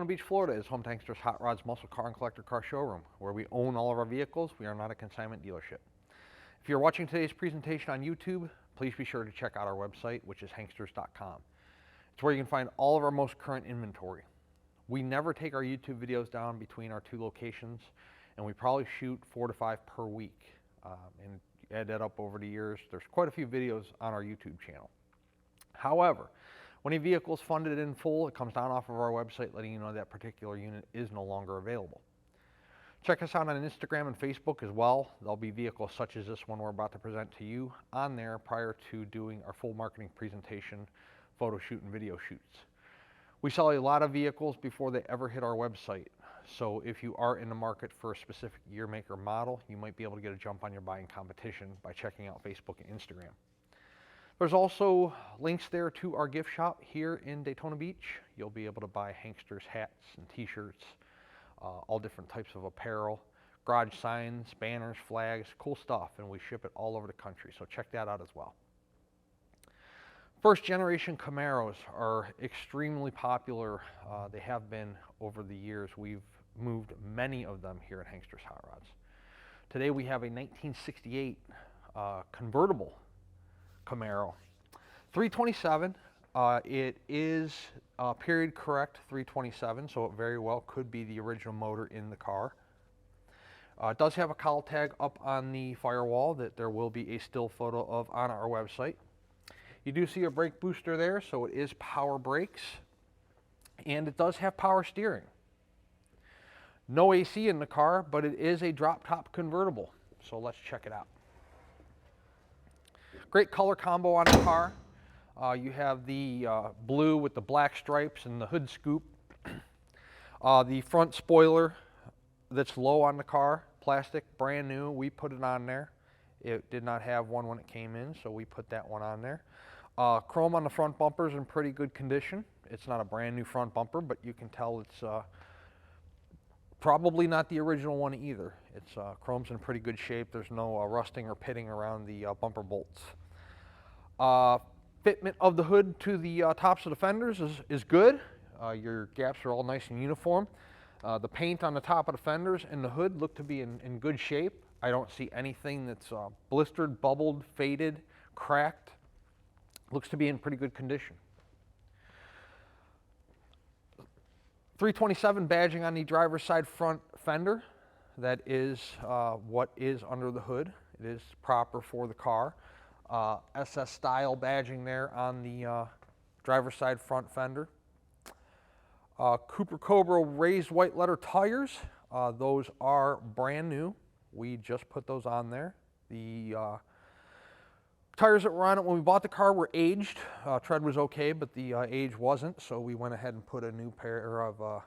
Daytona Beach, Florida is home to Hankster's Hot Rods Muscle Car and Collector Car Showroom, where we own all of our vehicles. We are not a consignment dealership. If you're watching today's presentation on YouTube, please be sure to check out our website, which is hanksters.com. It's where you can find all of our most current inventory. We never take our YouTube videos down between our 2 locations, and we probably shoot 4 to 5 per week. And add that up over the years, there's quite a few videos on our YouTube channel. However, when a vehicle is funded in full, it comes down off of our website letting you know that particular unit is no longer available. Check us out on Instagram and Facebook as well. There'll be vehicles such as this one we're about to present to you on there prior to doing our full marketing presentation, photo shoot, and video shoots. We sell a lot of vehicles before they ever hit our website. So if you are in the market for a specific year, make, or model, you might be able to get a jump on your buying competition by checking out Facebook and Instagram. There's also links there to our gift shop here in Daytona Beach. You'll be able to buy Hanksters hats and t-shirts, all different types of apparel, garage signs, banners, flags, cool stuff, and we ship it all over the country, so check that out as well. First generation Camaros are extremely popular. They have been over the years. We've moved many of them here at Hankster's Hot Rods. Today we have a 1968 convertible Camaro, 327. It is period correct 327, so it very well could be the original motor in the car. It does have a cowl tag up on the firewall that there will be a still photo of on our website. You do see a brake booster there, so it is power brakes, and it does have power steering. No AC in the car, but it is a drop top convertible, so let's check it out. Great color combo on the car. You have the blue with the black stripes and the hood scoop. The front spoiler that's low on the car, plastic, brand new. We put it on there. It did not have one when it came in, so we put that one on there. Chrome on the front bumper is in pretty good condition. It's not a brand new front bumper, but you can tell it's probably not the original one either. It's chrome's in pretty good shape. There's no rusting or pitting around the bumper bolts. Fitment of the hood to the tops of the fenders is good. Your gaps are all nice and uniform. The paint on the top of the fenders and the hood look to be in good shape. I don't see anything that's blistered, bubbled, faded, cracked. Looks to be in pretty good condition. 327 badging on the driver's side front fender. That is what is under the hood. It is proper for the car. SS style badging there on the driver's side front fender. Cooper Cobra raised white letter tires. Those are brand new. We just put those on there. The tires that were on it when we bought the car were aged. Tread was okay, but the age wasn't, so we went ahead and put a new pair of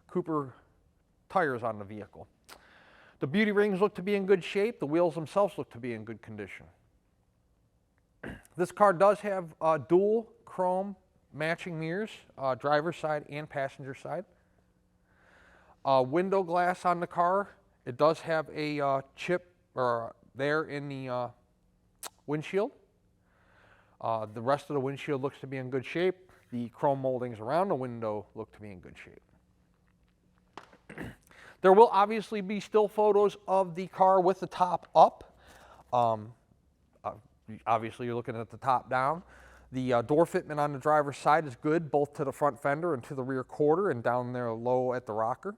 Cooper tires on the vehicle. The beauty rings look to be in good shape. The wheels themselves look to be in good condition. This car does have dual chrome matching mirrors, driver's side and passenger side. Window glass on the car. It does have a chip there in the windshield. The rest of the windshield looks to be in good shape. The chrome moldings around the window look to be in good shape. There will obviously be still photos of the car with the top up. Obviously, you're looking at the top down. The door fitment on the driver's side is good, both to the front fender and to the rear quarter and down there low at the rocker.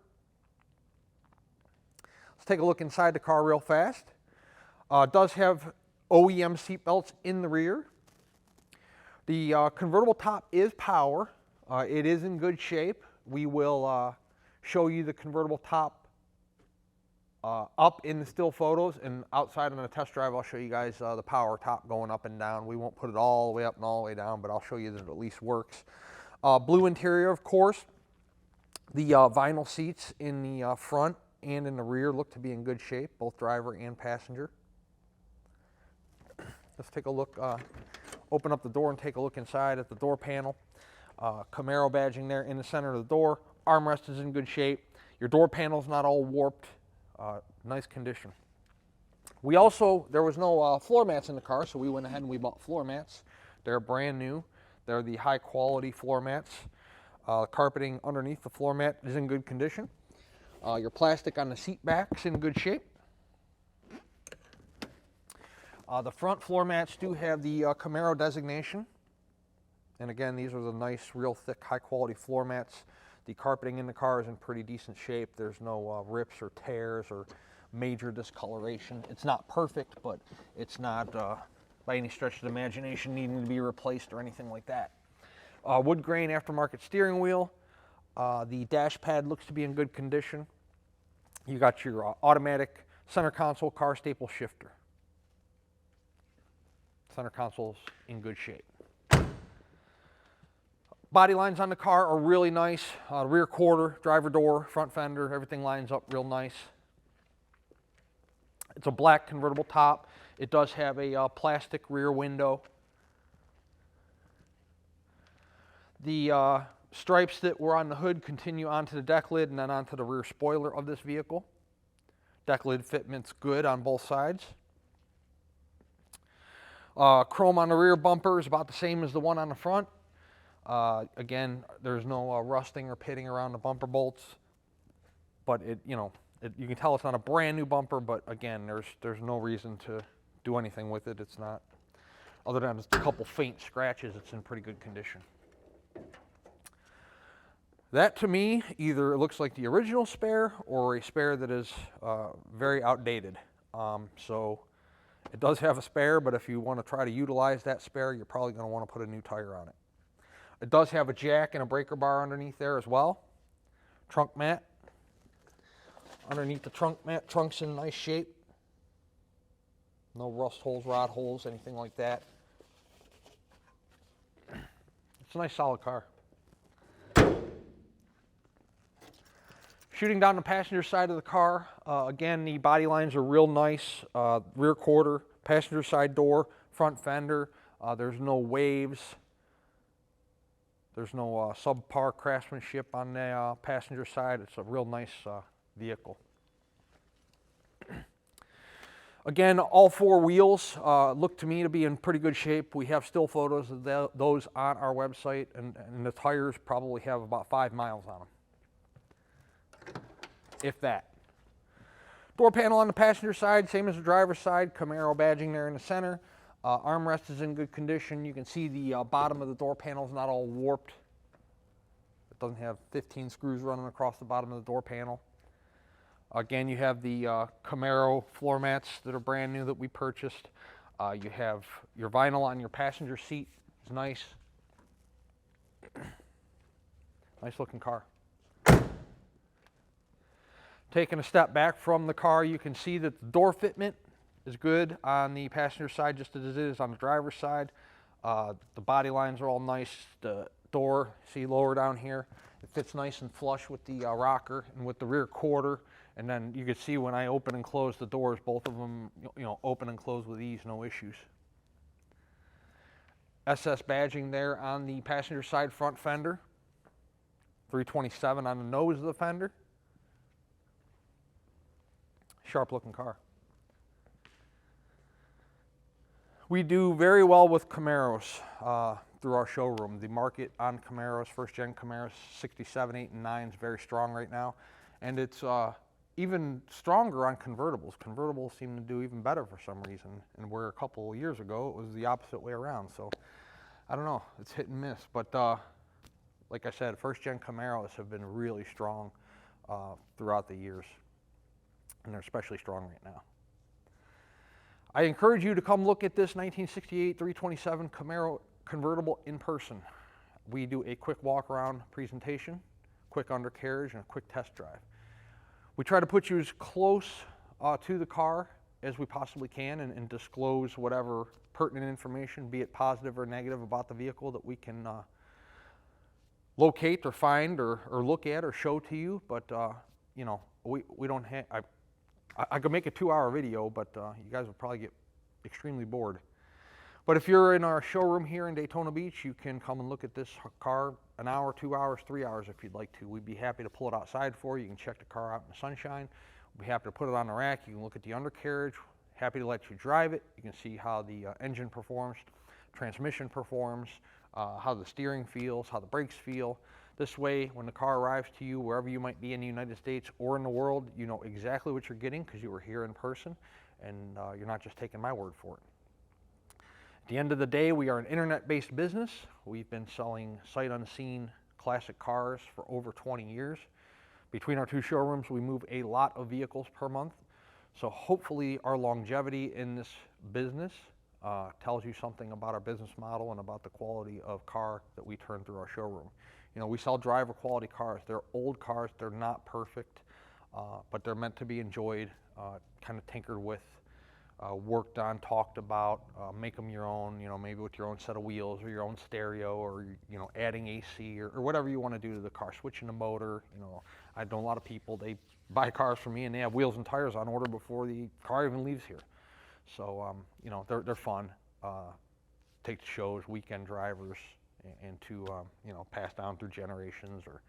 Let's take a look inside the car real fast. It does have OEM seat belts in the rear. The convertible top is power. It is in good shape. We will show you the convertible top up in the still photos, and outside on a test drive I'll show you guys the power top going up and down. We won't put it all the way up and all the way down, but I'll show you that it at least works. Blue interior, of course. The vinyl seats in the front and in the rear look to be in good shape, both driver and passenger. Let's take a look, open up the door and take a look inside at the door panel. Camaro badging there in the center of the door. Armrest is in good shape. Your door panel's not all warped. Nice condition. We also, there was no floor mats in the car, so we went ahead and we bought floor mats. They're brand new. They're the high quality floor mats. Carpeting underneath the floor mat is in good condition. Your plastic on the seat back's in good shape. The front floor mats do have the Camaro designation. And again, these are the nice, real thick, high quality floor mats. The carpeting in the car is in pretty decent shape. There's no rips or tears or major discoloration. It's not perfect, but it's not by any stretch of the imagination needing to be replaced or anything like that. Wood grain aftermarket steering wheel. The dash pad looks to be in good condition. You got your automatic center console car staple shifter. Center console's in good shape. Body lines on the car are really nice. Rear quarter, driver door, front fender, everything lines up real nice. It's a black convertible top. It does have a plastic rear window. The stripes that were on the hood continue onto the deck lid and then onto the rear spoiler of this vehicle. Deck lid fitment's good on both sides. Chrome on the rear bumper is about the same as the one on the front. Again, there's no rusting or pitting around the bumper bolts, but you can tell it's not a brand new bumper, but again, there's no reason to do anything with it. It's not, other than just a couple faint scratches, it's in pretty good condition. That to me, either it looks like the original spare or a spare that is very outdated. So it does have a spare, but if you want to try to utilize that spare, you're probably going to want to put a new tire on it. It does have a jack and a breaker bar underneath there as well. Trunk mat. Underneath the trunk mat, trunk's in nice shape. No rust holes, rod holes, anything like that. It's a nice solid car. Shooting down the passenger side of the car, again, the body lines are real nice. Rear quarter, passenger side door, front fender. There's no waves. There's no subpar craftsmanship on the passenger side. It's a real nice vehicle. Again, all four wheels look to me to be in pretty good shape. We have still photos of those on our website, and the tires probably have about 5 miles on them, if that. Door panel on the passenger side, same as the driver's side. Camaro badging there in the center. Armrest is in good condition. You can see the bottom of the door panel is not all warped. It doesn't have 15 screws running across the bottom of the door panel. Again, you have the Camaro floor mats that are brand new that we purchased. You have your vinyl on your passenger seat. It's nice. Nice looking car. Taking a step back from the car, you can see that the door fitment is good on the passenger side just as it is on the driver's side. The body lines are all nice. The door, see lower down here, it fits nice and flush with the rocker and with the rear quarter. And then you can see when I open and close the doors, both of them, open and close with ease, no issues. SS badging there on the passenger side front fender. 327 on the nose of the fender. Sharp looking car. We do very well with Camaros through our showroom. The market on Camaros, first gen Camaros, 67, 8, and 9 is very strong right now. And it's even stronger on convertibles. Convertibles seem to do even better for some reason, and where a couple of years ago it was the opposite way around. So I don't know, it's hit and miss. But like I said, first gen Camaros have been really strong throughout the years, and they're especially strong right now. I encourage you to come look at this 1968 327 Camaro convertible in person. We do a quick walk around presentation, quick undercarriage, and a quick test drive. We try to put you as close to the car as we possibly can and disclose whatever pertinent information, be it positive or negative, about the vehicle that we can locate or find or look at or show to you. But we don't have. I could make a 2-hour video, but you guys would probably get extremely bored. But if you're in our showroom here in Daytona Beach, you can come and look at this car an hour, 2 hours, 3 hours if you'd like to. We'd be happy to pull it outside for you. You can check the car out in the sunshine. We'd be happy to put it on the rack. You can look at the undercarriage. Happy to let you drive it. You can see how the engine performs, transmission performs, how the steering feels, how the brakes feel. This way, when the car arrives to you, wherever you might be in the United States or in the world, you know exactly what you're getting because you were here in person, and you're not just taking my word for it. At the end of the day, we are an internet-based business. We've been selling sight unseen classic cars for over 20 years. Between our two showrooms, we move a lot of vehicles per month. So hopefully our longevity in this business tells you something about our business model and about the quality of car that we turn through our showroom. You know, we sell driver quality cars. They're old cars, they're not perfect, but they're meant to be enjoyed, kind of tinkered with, worked on, talked about, make them your own, you know, maybe with your own set of wheels or your own stereo, or, you know, adding AC or whatever you want to do to the car, switching the motor. You know, I know a lot of people, they buy cars from me and they have wheels and tires on order before the car even leaves here. So, you know, they're fun. Take to shows, weekend drivers, and to, you know, pass down through generations or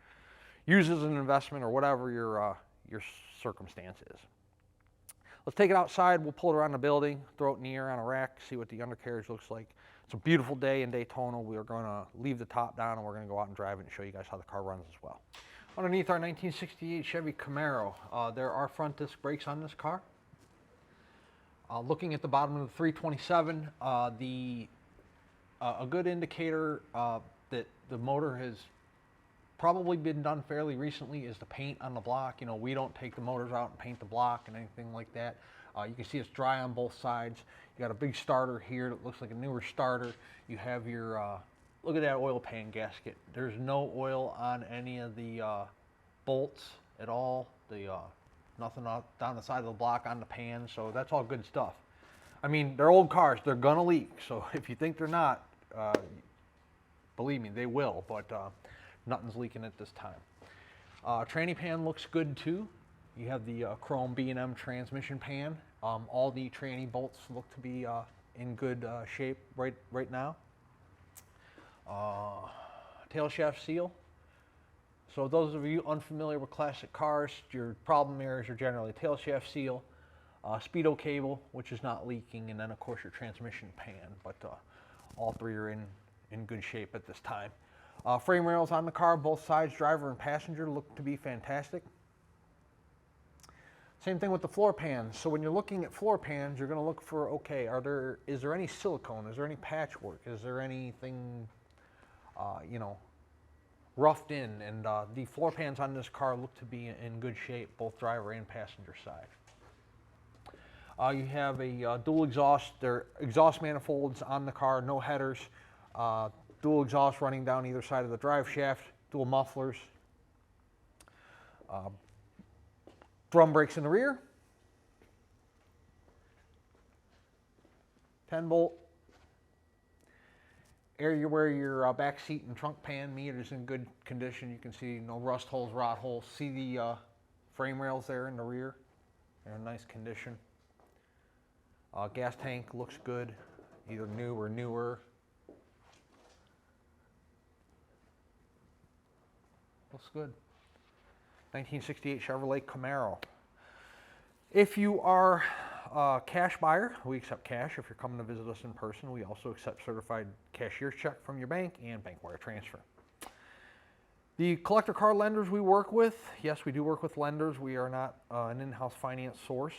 use as an investment or whatever your circumstance is. Let's take it outside. We'll pull it around the building, throw it in the air on a rack, see what the undercarriage looks like. It's a beautiful day in Daytona. We are going to leave the top down and we're going to go out and drive it and show you guys how the car runs as well. Underneath our 1968 Chevy Camaro, there are front disc brakes on this car. Looking at the bottom of the 327, a good indicator that the motor has probably been done fairly recently is the paint on the block. You know, we don't take the motors out and paint the block and anything like that. You can see it's dry on both sides. You got a big starter here that looks like a newer starter. You have your, look at that oil pan gasket. There's no oil on any of the bolts at all. Nothing down the side of the block on the pan, so that's all good stuff. I mean, they're old cars, they're gonna leak, so if you think they're not, believe me, they will, but nothing's leaking at this time. Tranny pan looks good too. You have the chrome B&M transmission pan. All the tranny bolts look to be in good shape right now. Tail shaft seal. So those of you unfamiliar with classic cars, your problem areas are generally tail shaft seal, speedo cable, which is not leaking, and then of course your transmission pan, but all three are in good shape at this time. Frame rails on the car, both sides, driver and passenger, look to be fantastic. Same thing with the floor pans. So when you're looking at floor pans, you're going to look for, okay, is there any silicone? Is there any patchwork? Is there anything, you know, roughed in? And the floor pans on this car look to be in good shape, both driver and passenger side. You have a dual exhaust. There are exhaust manifolds on the car, no headers. Dual exhaust running down either side of the drive shaft, dual mufflers. Drum brakes in the rear. 10-bolt. Area where your back seat and trunk pan meet is in good condition. You can see no rust holes, rot holes. See the frame rails there in the rear. They're in nice condition. Gas tank looks good, either new or newer. Looks good. 1968 Chevrolet Camaro. If you are a cash buyer, we accept cash. If you're coming to visit us in person, we also accept certified cashier's check from your bank and bank wire transfer. The collector car lenders we work with, yes, we do work with lenders. We are not an in-house finance source.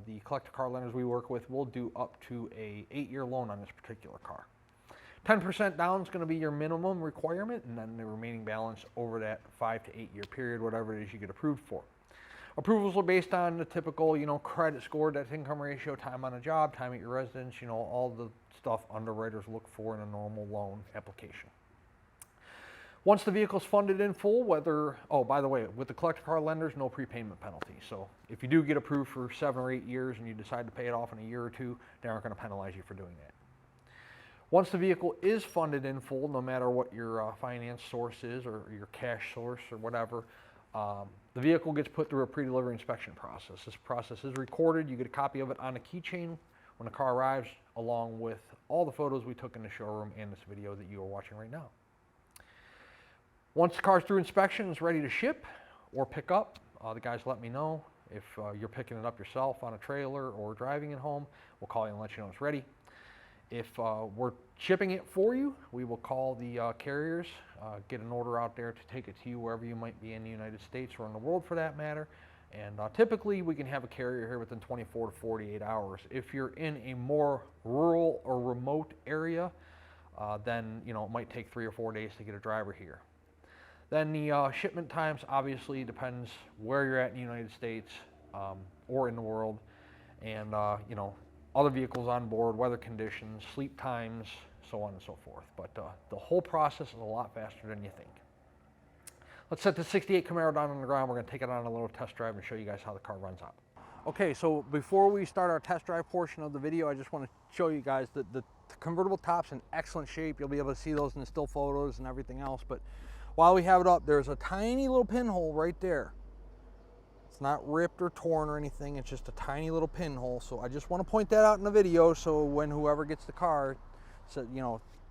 The collector car lenders we work with will do up to a 8-year loan on this particular car. 10% down is going to be your minimum requirement, and then the remaining balance over that 5 to 8 year period, whatever it is you get approved for. Approvals are based on the typical, you know, credit score, debt to income ratio, time on a job, time at your residence, you know, all the stuff underwriters look for in a normal loan application. Once the vehicle's funded in full, oh, by the way, with the collector car lenders, no prepayment penalty. So if you do get approved for 7 or 8 years and you decide to pay it off in a year or two, they aren't going to penalize you for doing that. Once the vehicle is funded in full, no matter what your finance source is or your cash source or whatever, the vehicle gets put through a pre-delivery inspection process. This process is recorded. You get a copy of it on a keychain when the car arrives, along with all the photos we took in the showroom and this video that you are watching right now. Once the car's through inspection, it's ready to ship or pick up. The guys let me know. If you're picking it up yourself on a trailer or driving it home, we'll call you and let you know it's ready. If we're shipping it for you, we will call the carriers, get an order out there to take it to you wherever you might be in the United States or in the world for that matter. And typically we can have a carrier here within 24 to 48 hours. If you're in a more rural or remote area, then it might take 3 or 4 days to get a driver here. Then the shipment times obviously depends where you're at in the United States or in the world, and other vehicles on board, weather conditions, sleep times, so on and so forth. But the whole process is a lot faster than you think. Let's set the 68 Camaro down on the ground. We're going to take it on a little test drive and show you guys how the car runs out. Okay, so before we start our test drive portion of the video, I just want to show you guys that the convertible top's in excellent shape. You'll be able to see those in the still photos and everything else. But while we have it up, there's a tiny little pinhole right there. It's not ripped or torn or anything. It's just a tiny little pinhole. So I just want to point that out in the video, so when whoever gets the car,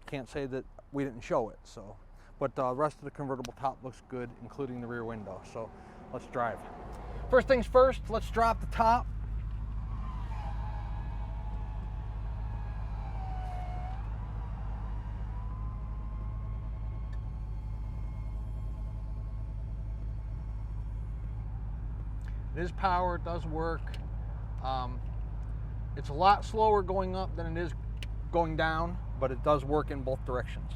can't say that we didn't show it. So, but the rest of the convertible top looks good, including the rear window. So let's drive. First things first, let's drop the top. It is power, it does work. It's a lot slower going up than it is going down, but it does work in both directions.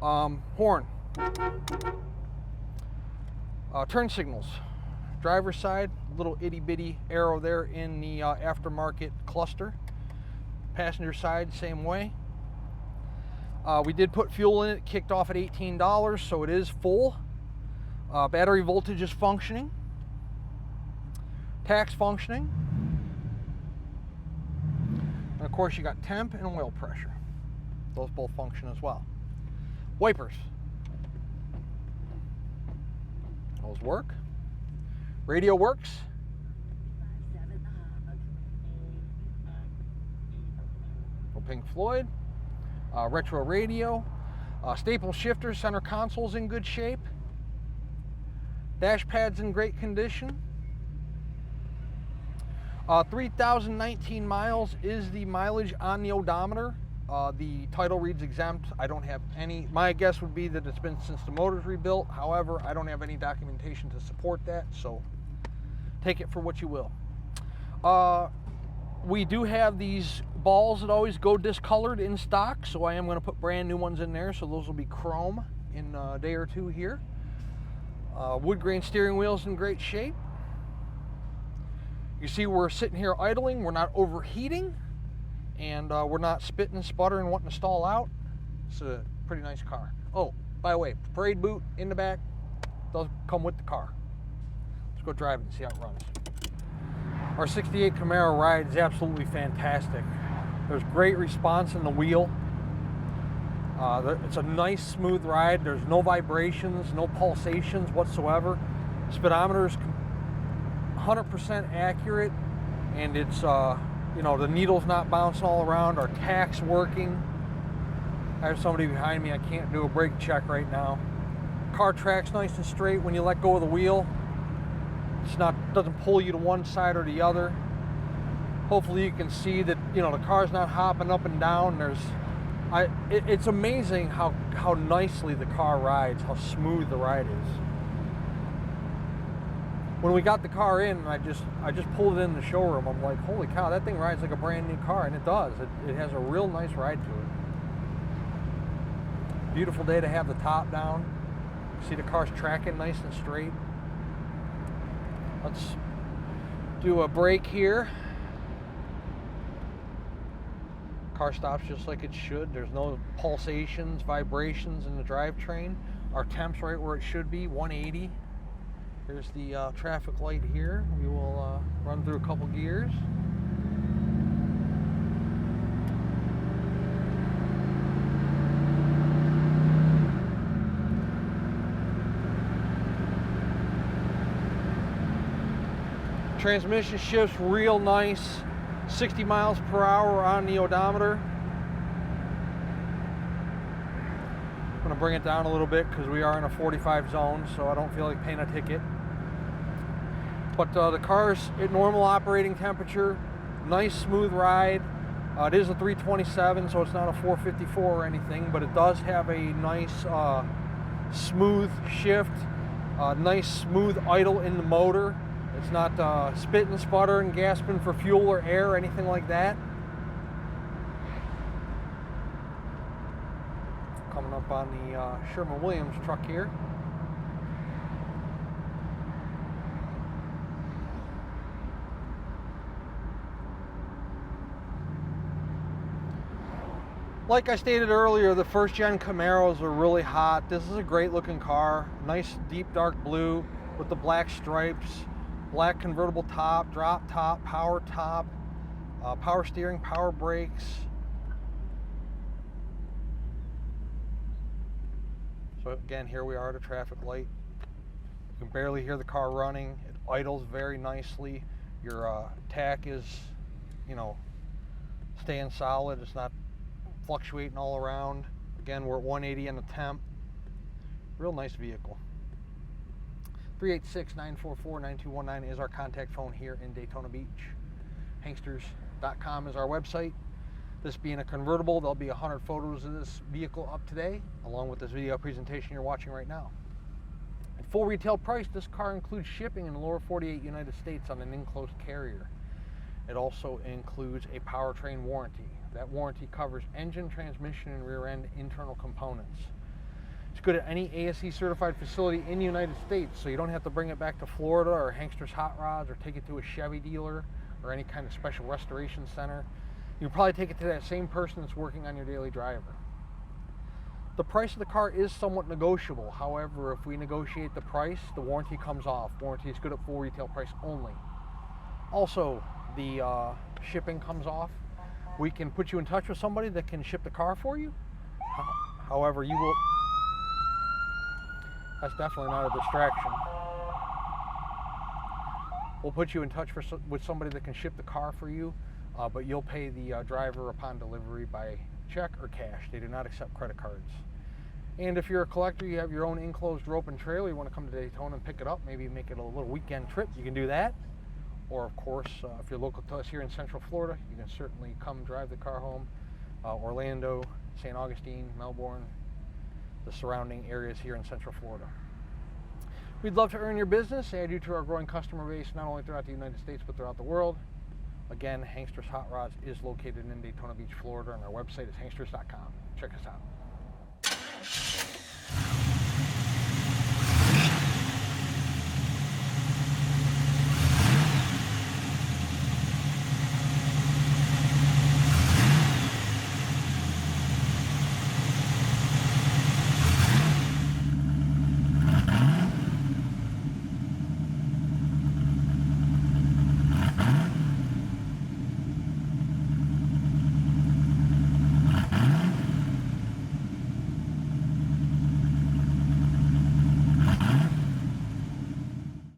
Horn. Turn signals. Driver's side, little itty bitty arrow there in the aftermarket cluster. Passenger side, same way. We did put fuel in it, kicked off at $18, so it is full. Battery voltage is functioning. Tax functioning. And of course you got temp and oil pressure. Those both function as well. Wipers. Those work. Radio works. No Pink Floyd. Retro radio. Staple shifter, center console's in good shape. Dash pad's in great condition. 3,019 miles is the mileage on the odometer. The title reads exempt. I don't have any. My guess would be that it's been since the motor's rebuilt. However, I don't have any documentation to support that, so take it for what you will. We do have these balls that always go discolored in stock, so I am going to put brand new ones in there, so those will be chrome in a day or two here. Wood grain steering wheel's in great shape. You see we're sitting here idling, we're not overheating, and we're not spitting and sputtering wanting to stall out. It's a pretty nice car. Oh, by the way, parade boot in the back does come with the car. Let's go drive it and see how it runs. Our 68 Camaro ride is absolutely fantastic. There's great response in the wheel. It's a nice smooth ride. There's no vibrations, no pulsations whatsoever. Speedometer is 100% accurate, and it's the needle's not bouncing all around. Our tach's working. I have somebody behind me. I can't do a brake check right now. Car track's nice and straight when you let go of the wheel. Doesn't pull you to one side or the other. Hopefully you can see that the car's not hopping up and down. It's amazing how nicely the car rides, how smooth the ride is. When we got the car in, I just pulled it in the showroom. I'm like, holy cow, that thing rides like a brand new car, and it does. It has a real nice ride to it. Beautiful day to have the top down. See the car's tracking nice and straight. Let's do a brake here. Car stops just like it should. There's no pulsations, vibrations in the drivetrain. Our temp's right where it should be, 180. Here's the traffic light here. We will run through a couple gears. Transmission shifts real nice, 60 miles per hour on the odometer. I'm going to bring it down a little bit because we are in a 45 zone, so I don't feel like paying a ticket. But the car's at normal operating temperature, nice smooth ride. It is a 327, so it's not a 454 or anything, but it does have a nice smooth shift, nice smooth idle in the motor. It's not spitting, sputtering, gasping for fuel or air or anything like that. Coming up on the Sherman-Williams truck here. Like I stated earlier, the first gen Camaros are really hot. This is a great looking car. Nice deep dark blue with the black stripes, black convertible top, drop top, power steering, power brakes. So again, here we are at a traffic light. You can barely hear the car running. It idles very nicely. Your tack is, you know, staying solid. It's not fluctuating all around. Again, we're at 180 in the temp. Real nice vehicle. 386-944-9219 is our contact phone here in Daytona Beach. Hanksters.com is our website. This being a convertible, there'll be 100 photos of this vehicle up today, along with this video presentation you're watching right now. At full retail price, this car includes shipping in the lower 48 United States on an enclosed carrier. It also includes a powertrain warranty. That warranty covers engine, transmission, and rear end internal components. It's good at any ASE certified facility in the United States, so you don't have to bring it back to Florida or Hankster's Hot Rods or take it to a Chevy dealer or any kind of special restoration center. You can probably take it to that same person that's working on your daily driver. The price of the car is somewhat negotiable. However, if we negotiate the price, the warranty comes off. Warranty is good at full retail price only. Also, the shipping comes off. We can put you in touch with somebody that can ship the car for you. However, you will... That's definitely not a distraction. We'll put you in touch with somebody that can ship the car for you, but you'll pay the driver upon delivery by check or cash. They do not accept credit cards. And if you're a collector, you have your own enclosed rope and trailer, you want to come to Daytona and pick it up, maybe make it a little weekend trip, you can do that. Or of course, if you're local to us here in Central Florida, you can certainly come drive the car home. Orlando, St. Augustine, Melbourne, the surrounding areas here in Central Florida. We'd love to earn your business, add you to our growing customer base, not only throughout the United States, but throughout the world. Again, Hankster's Hot Rods is located in Daytona Beach, Florida, and our website is hanksters.com. Check us out.